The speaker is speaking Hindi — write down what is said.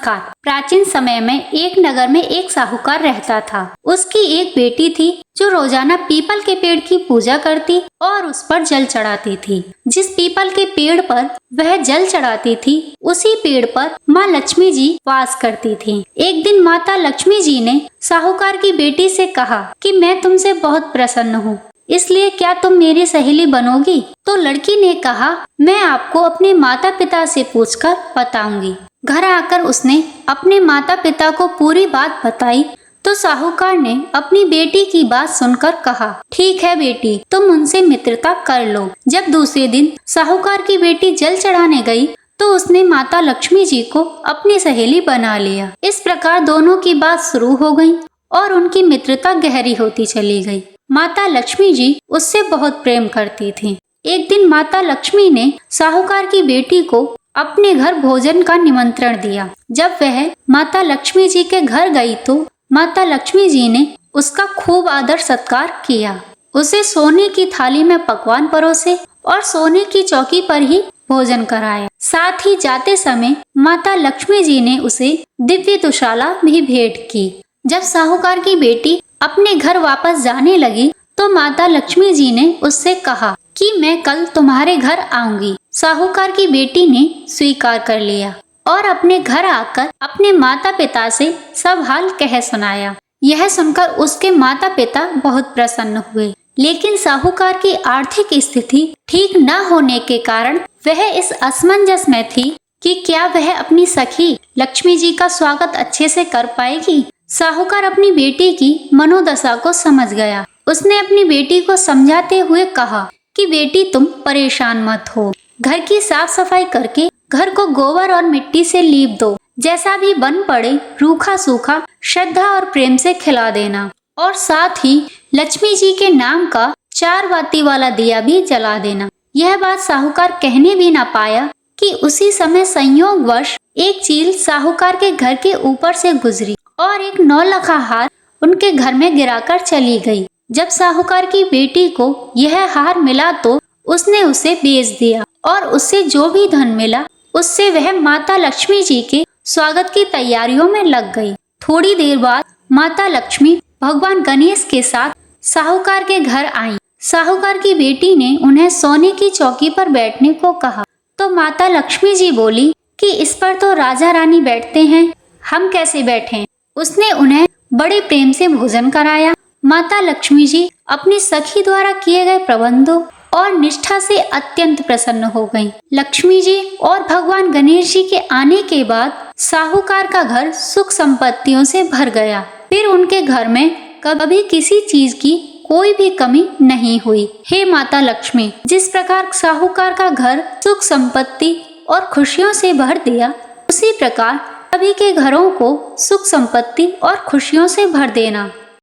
नमस्कार। प्राचीन समय में एक नगर में एक साहूकार रहता था। उसकी एक बेटी थी जो रोजाना पीपल के पेड़ की पूजा करती और उस पर जल चढ़ाती थी। जिस पीपल के पेड़ पर वह जल चढ़ाती थी उसी पेड़ पर माँ लक्ष्मी जी वास करती थी। एक दिन माता लक्ष्मी जी ने साहूकार की बेटी से कहा कि मैं तुमसे बहुत प्रसन्न हूँ, इसलिए क्या तुम मेरी सहेली बनोगी? तो लड़की ने कहा, मैं आपको अपने माता पिता से पूछकर बताऊंगी। घर आकर उसने अपने माता पिता को पूरी बात बताई तो साहूकार ने अपनी बेटी की बात सुनकर कहा, ठीक है बेटी, तुम उनसे मित्रता कर लो। जब दूसरे दिन साहूकार की बेटी जल चढ़ाने गई तो उसने माता लक्ष्मी जी को अपनी सहेली बना लिया। इस प्रकार दोनों की बात शुरू हो गई और उनकी मित्रता गहरी होती चली गई। माता लक्ष्मी जी उससे बहुत प्रेम करती थीं। एक दिन माता लक्ष्मी ने साहूकार की बेटी को अपने घर भोजन का निमंत्रण दिया। जब वह माता लक्ष्मी जी के घर गई तो माता लक्ष्मी जी ने उसका खूब आदर सत्कार किया। उसे सोने की थाली में पकवान परोसे और सोने की चौकी पर ही भोजन कराया। साथ ही जाते समय माता लक्ष्मी जी ने उसे दिव्य दुशाला भी भेंट की। जब साहूकार की बेटी अपने घर वापस जाने लगी तो माता लक्ष्मी जी ने उससे कहा कि मैं कल तुम्हारे घर आऊंगी। साहूकार की बेटी ने स्वीकार कर लिया और अपने घर आकर अपने माता पिता से सब हाल कह सुनाया। यह सुनकर उसके माता पिता बहुत प्रसन्न हुए, लेकिन साहूकार की आर्थिक स्थिति ठीक न होने के कारण वह इस असमंजस में थी कि क्या वह अपनी सखी लक्ष्मी जी का स्वागत अच्छे से कर पाएगी। साहूकार अपनी बेटी की मनोदशा को समझ गया। उसने अपनी बेटी को समझाते हुए कहा कि बेटी तुम परेशान मत हो, घर की साफ सफाई करके घर को गोबर और मिट्टी से लीप दो। जैसा भी बन पड़े रूखा सूखा श्रद्धा और प्रेम से खिला देना और साथ ही लक्ष्मी जी के नाम का 4 बाती वाला दिया भी जला देना। यह बात साहूकार कहने भी ना पाया कि उसी समय संयोगवश एक चील साहूकार के घर के ऊपर से गुजरी और एक 9 लखा हार उनके घर में गिराकर चली गई। जब साहूकार की बेटी को यह हार मिला तो उसने उसे बेच दिया और उससे जो भी धन मिला उससे वह माता लक्ष्मी जी के स्वागत की तैयारियों में लग गई। थोड़ी देर बाद माता लक्ष्मी भगवान गणेश के साथ साहूकार के घर आई। साहूकार की बेटी ने उन्हें सोने की चौकी पर बैठने को कहा तो माता लक्ष्मी जी बोली कि इस पर तो राजा रानी बैठते हैं, हम कैसे बैठें। उसने उन्हें बड़े प्रेम से भोजन कराया। माता लक्ष्मी जी अपनी सखी द्वारा किए गए प्रबंधों और निष्ठा से अत्यंत प्रसन्न हो गईं। लक्ष्मी जी और भगवान गणेश जी के आने के बाद साहूकार का घर सुख संपत्तियों से भर गया। फिर उनके घर में कभी किसी चीज की कोई भी कमी नहीं हुई। हे माता लक्ष्मी, जिस प्रकार साहूकार का घर सुख संपत्ति और खुशियों से भर दिया, उसी प्रकार सभी के घरों को सुख संपत्ति और खुशियों से भर देना।